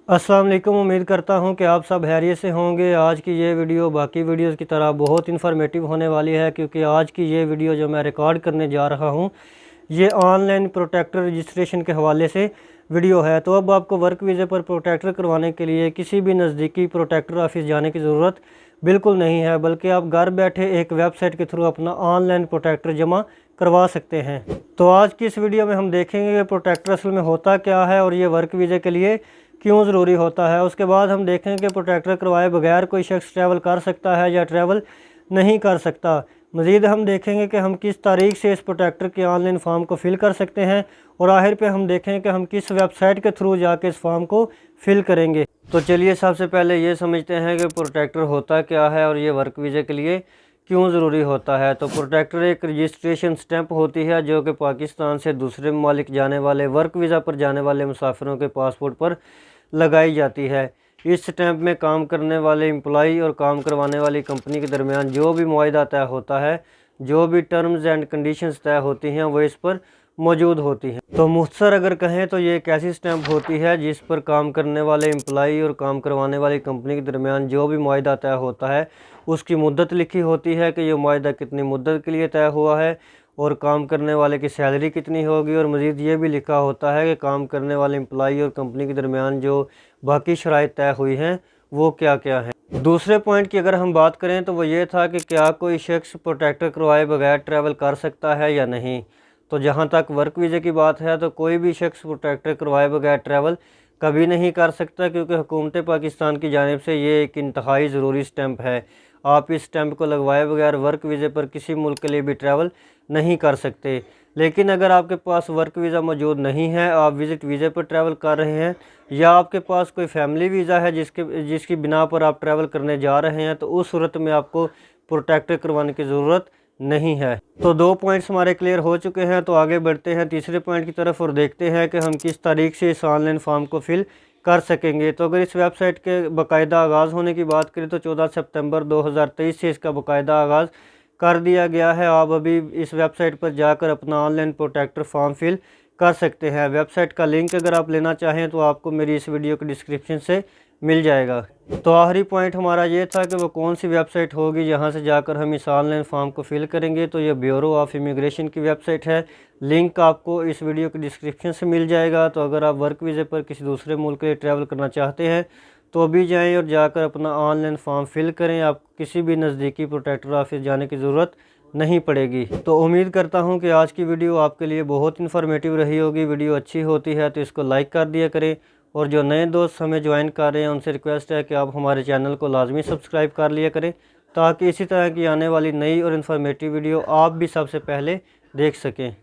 अस्सलाम वालेकुम। उम्मीद करता हूं कि आप सब खैरियत से होंगे। आज की ये वीडियो बाकी वीडियोस की तरह बहुत इन्फॉर्मेटिव होने वाली है, क्योंकि आज की ये वीडियो जो मैं रिकॉर्ड करने जा रहा हूं ये ऑनलाइन प्रोटेक्टर रजिस्ट्रेशन के हवाले से वीडियो है। तो अब आपको वर्क वीज़े पर प्रोटेक्टर करवाने के लिए किसी भी नज़दीकी प्रोटेक्टर ऑफिस जाने की ज़रूरत बिल्कुल नहीं है, बल्कि आप घर बैठे एक वेबसाइट के थ्रू अपना ऑनलाइन प्रोटेक्टर जमा करवा सकते हैं। तो आज की इस वीडियो में हम देखेंगे कि प्रोटेक्टर असल में होता क्या है और ये वर्क वीज़े के लिए क्यों ज़रूरी होता है। उसके बाद हम देखेंगे कि प्रोटेक्टर करवाए बगैर कोई शख्स ट्रैवल कर सकता है या ट्रैवल नहीं कर सकता। मज़ीद हम देखेंगे कि हम किस तारीख से इस प्रोटेक्टर के ऑनलाइन फॉर्म को फ़िल कर सकते हैं, और आखिर पे हम देखेंगे कि हम किस वेबसाइट के थ्रू जाके इस फॉर्म को फ़िल करेंगे। तो चलिए सबसे पहले ये समझते हैं कि प्रोटेक्टर होता क्या है और ये वर्क वीज़े के लिए क्यों ज़रूरी होता है। तो प्रोटेक्टर एक रजिस्ट्रेशन स्टैंप होती है जो कि पाकिस्तान से दूसरे ममालिक जाने वाले वर्क वीज़ा पर जाने वाले मुसाफिरों के पासपोर्ट पर लगाई जाती है। इस स्टैंप में काम करने वाले एम्प्लॉई और काम करवाने वाली कंपनी के दरमियान जो भी मुआहदा तय होता है, जो भी टर्म्स एंड कंडीशंस तय होती हैं, वो इस पर मौजूद होती हैं। तो मुख्तसर अगर कहें तो ये एक ऐसी स्टैंप होती है जिस पर काम करने वाले एम्प्लॉई और काम करवाने वाली कंपनी के दरमियान जो भी मुआहदा तय होता है उसकी मुद्दत लिखी होती है कि ये मुआहदा कितनी मुद्दत के लिए तय हुआ है और काम करने वाले की सैलरी कितनी होगी, और मज़ीद ये भी लिखा होता है कि काम करने वाले एम्प्लॉई और कंपनी के दरमियान जो बाकी शराइत तय हुई हैं वो क्या क्या है। दूसरे पॉइंट की अगर हम बात करें तो वो ये था कि क्या कोई शख्स प्रोटेक्टर करवाए बगैर ट्रैवल कर सकता है या नहीं। तो जहाँ तक वर्क वीज़े की बात है तो कोई भी शख्स प्रोटेक्टर करवाए बगैर ट्रैवल कभी नहीं कर सकता, क्योंकि हुकूमत पाकिस्तान की जानिब से ये एक इंतहाई ज़रूरी स्टैंप है। आप इस स्टैंप को लगवाए बगैर वर्क वीज़े पर किसी मुल्क के लिए भी ट्रैवल नहीं कर सकते। लेकिन अगर आपके पास वर्क वीज़ा मौजूद नहीं है, आप विज़िट वीज़े पर ट्रैवल कर रहे हैं, या आपके पास कोई फैमिली वीज़ा है जिसकी बिना पर आप ट्रैवल करने जा रहे हैं, तो उस सूरत में आपको प्रोटेक्टर करवाने की ज़रूरत नहीं है। तो दो पॉइंट्स हमारे क्लियर हो चुके हैं। तो आगे बढ़ते हैं तीसरे पॉइंट की तरफ और देखते हैं कि हम किस तारीख से इस ऑनलाइन फॉर्म को फिल कर सकेंगे। तो अगर इस वेबसाइट के बाकायदा आगाज़ होने की बात करें तो 14 सितंबर 2023 से इसका बाकायदा आगाज़ कर दिया गया है। आप अभी इस वेबसाइट पर जाकर अपना ऑनलाइन प्रोटेक्टर फॉर्म फिल कर सकते हैं। वेबसाइट का लिंक अगर आप लेना चाहें तो आपको मेरी इस वीडियो के डिस्क्रिप्शन से मिल जाएगा। तो आखिरी पॉइंट हमारा ये था कि वो कौन सी वेबसाइट होगी जहां से जाकर हम इस ऑनलाइन फॉर्म को फिल करेंगे। तो ये ब्यूरो ऑफ इमिग्रेशन की वेबसाइट है। लिंक आपको इस वीडियो के डिस्क्रिप्शन से मिल जाएगा। तो अगर आप वर्क वीज़े पर किसी दूसरे मुल्क के लिए ट्रैवल करना चाहते हैं तो अभी जाएँ और जाकर अपना ऑनलाइन फॉर्म फिल करें। आपको किसी भी नज़दीकी प्रोटेक्टर ऑफिस जाने की ज़रूरत नहीं पड़ेगी। तो उम्मीद करता हूं कि आज की वीडियो आपके लिए बहुत इन्फॉर्मेटिव रही होगी। वीडियो अच्छी होती है तो इसको लाइक कर दिया करें, और जो नए दोस्त हमें ज्वाइन कर रहे हैं उनसे रिक्वेस्ट है कि आप हमारे चैनल को लाजमी सब्सक्राइब कर लिया करें, ताकि इसी तरह की आने वाली नई और इन्फॉर्मेटिव वीडियो आप भी सबसे पहले देख सकें।